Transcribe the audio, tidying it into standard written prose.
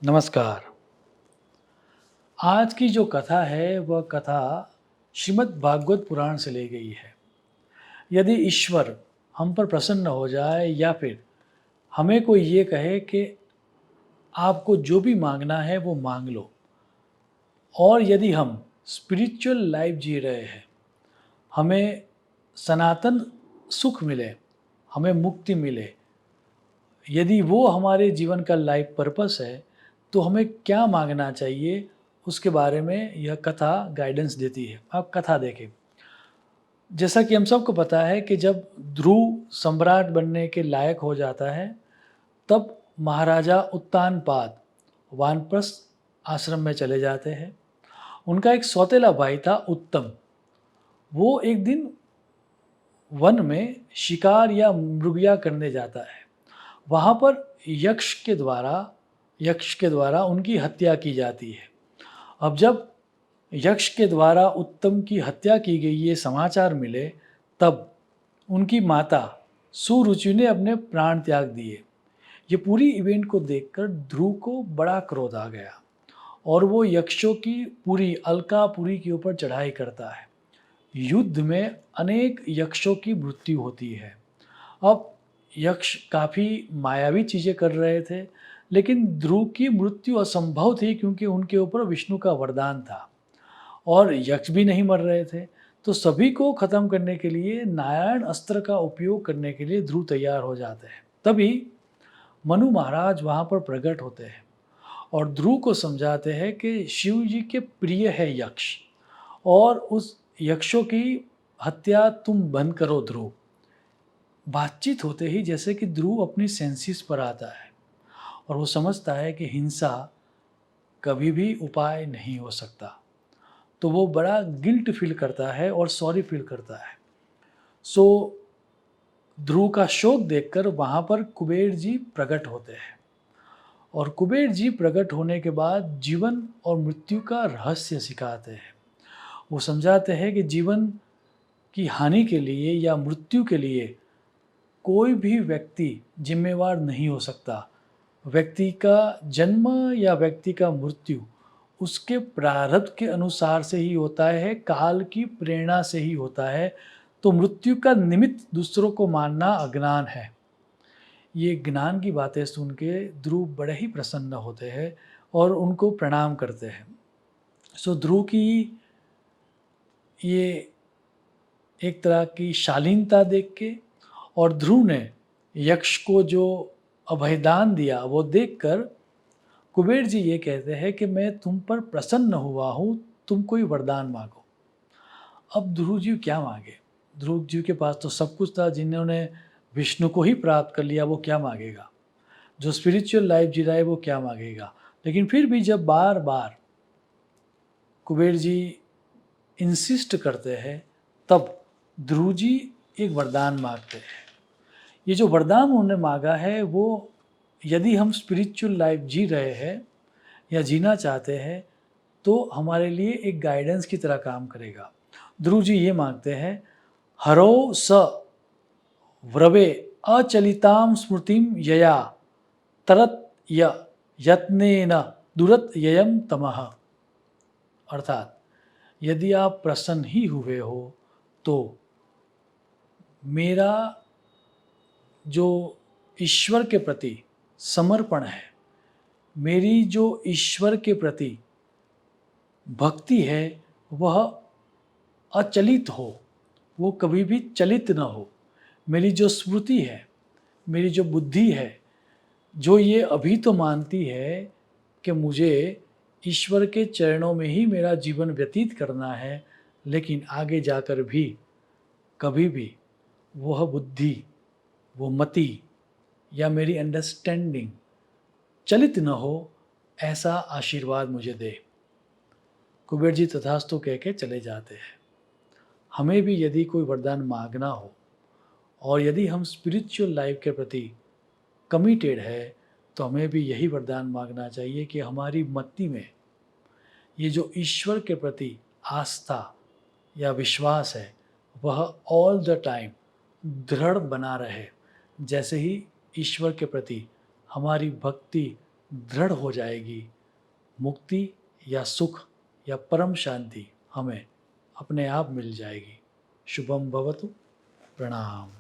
नमस्कार। आज की जो कथा है वह कथा श्रीमद् भागवत पुराण से ली गई है। यदि ईश्वर हम पर प्रसन्न हो जाए या फिर हमें कोई ये कहे कि आपको जो भी माँगना है वो माँग लो, और यदि हम स्पिरिचुअल लाइफ जी रहे हैं, हमें सनातन सुख मिले, हमें मुक्ति मिले, यदि वो हमारे जीवन का लाइफ पर्पस है, तो हमें क्या माँगना चाहिए, उसके बारे में यह कथा गाइडेंस देती है। आप कथा देखें। जैसा कि हम सबको पता है कि जब ध्रुव सम्राट बनने के लायक हो जाता है, तब महाराजा उत्तानपाद वानप्रस्थ आश्रम में चले जाते हैं। उनका एक सौतेला भाई था उत्तम। वो एक दिन वन में शिकार या मृगया करने जाता है। वहाँ पर यक्ष के द्वारा उनकी हत्या की जाती है। अब जब यक्ष के द्वारा उत्तम की हत्या की गई ये समाचार मिले, तब उनकी माता सुरुचि ने अपने प्राण त्याग दिए। ये पूरी इवेंट को देखकर ध्रुव को बड़ा क्रोध आ गया और वो यक्षों की पूरी अलकापुरी के ऊपर चढ़ाई करता है। युद्ध में अनेक यक्षों की मृत्यु होती है। अब यक्ष काफ़ी मायावी चीज़ें कर रहे थे, लेकिन ध्रुव की मृत्यु असंभव थी क्योंकि उनके ऊपर विष्णु का वरदान था और यक्ष भी नहीं मर रहे थे। तो सभी को ख़त्म करने के लिए नारायण अस्त्र का उपयोग करने के लिए ध्रुव तैयार हो जाते हैं। तभी मनु महाराज वहाँ पर प्रकट होते हैं और ध्रुव को समझाते हैं कि शिव जी के प्रिय है यक्ष, और उस यक्षों की हत्या तुम बंद करो ध्रुव। बातचीत होते ही जैसे कि ध्रुव अपनी सेंसिस पर आता है और वो समझता है कि हिंसा कभी भी उपाय नहीं हो सकता। तो वो बड़ा गिल्ट फील करता है और सॉरी फील करता है। सो ध्रुव का शोक देखकर वहाँ पर कुबेर जी प्रकट होते हैं और कुबेर जी प्रकट होने के बाद जीवन और मृत्यु का रहस्य सिखाते हैं। वो समझाते हैं कि जीवन की हानि के लिए या मृत्यु के लिए कोई भी व्यक्ति जिम्मेवार नहीं हो सकता। व्यक्ति का जन्म या व्यक्ति का मृत्यु उसके प्रारब्ध के अनुसार से ही होता है, काल की प्रेरणा से ही होता है। तो मृत्यु का निमित्त दूसरों को मानना अज्ञान है। ये ज्ञान की बातें सुन के ध्रुव बड़े ही प्रसन्न होते हैं और उनको प्रणाम करते हैं। सो ध्रुव की ये एक तरह की शालीनता देख के और ध्रुव ने यक्ष को जो अभयदान दिया वो देखकर कुबेर जी ये कहते हैं कि मैं तुम पर प्रसन्न हुआ हूँ, तुम कोई वरदान मांगो। अब ध्रुव जी क्या मांगे? ध्रुव जी के पास तो सब कुछ था। जिन्होंने विष्णु को ही प्राप्त कर लिया वो क्या मांगेगा? जो स्पिरिचुअल लाइफ जी रहा है वो क्या मांगेगा? लेकिन फिर भी जब बार बार कुबेर जी इंसिस्ट करते हैं, तब ध्रुव जी एक वरदान मांगते हैं। ये जो वरदान उन्होंने मांगा है वो, यदि हम स्पिरिचुअल लाइफ जी रहे हैं या जीना चाहते हैं, तो हमारे लिए एक गाइडेंस की तरह काम करेगा। ध्रुव जी ये मांगते हैं, हरौ स व्रवे अचलितां स्मृतिं यया तरत यत्नेन दुरत ययम तमः। अर्थात यदि आप प्रसन्न ही हुए हो तो मेरा जो ईश्वर के प्रति समर्पण है, मेरी जो ईश्वर के प्रति भक्ति है, वह अचलित हो, वो कभी भी चलित न हो। मेरी जो स्मृति है, मेरी जो बुद्धि है, जो ये अभी तो मानती है कि मुझे ईश्वर के चरणों में ही मेरा जीवन व्यतीत करना है, लेकिन आगे जाकर भी कभी भी वह बुद्धि, वो मति या मेरी अंडरस्टैंडिंग चलित न हो, ऐसा आशीर्वाद मुझे दे। कुबेर जी तथास्तु कह के चले जाते हैं। हमें भी यदि कोई वरदान मांगना हो और यदि हम स्पिरिचुअल लाइफ के प्रति कमिटेड है, तो हमें भी यही वरदान मांगना चाहिए कि हमारी मति में ये जो ईश्वर के प्रति आस्था या विश्वास है, वह ऑल द टाइम दृढ़ बना रहे। जैसे ही ईश्वर के प्रति हमारी भक्ति दृढ़ हो जाएगी, मुक्ति या सुख या परम शांति हमें अपने आप मिल जाएगी। शुभम भवतु। प्रणाम।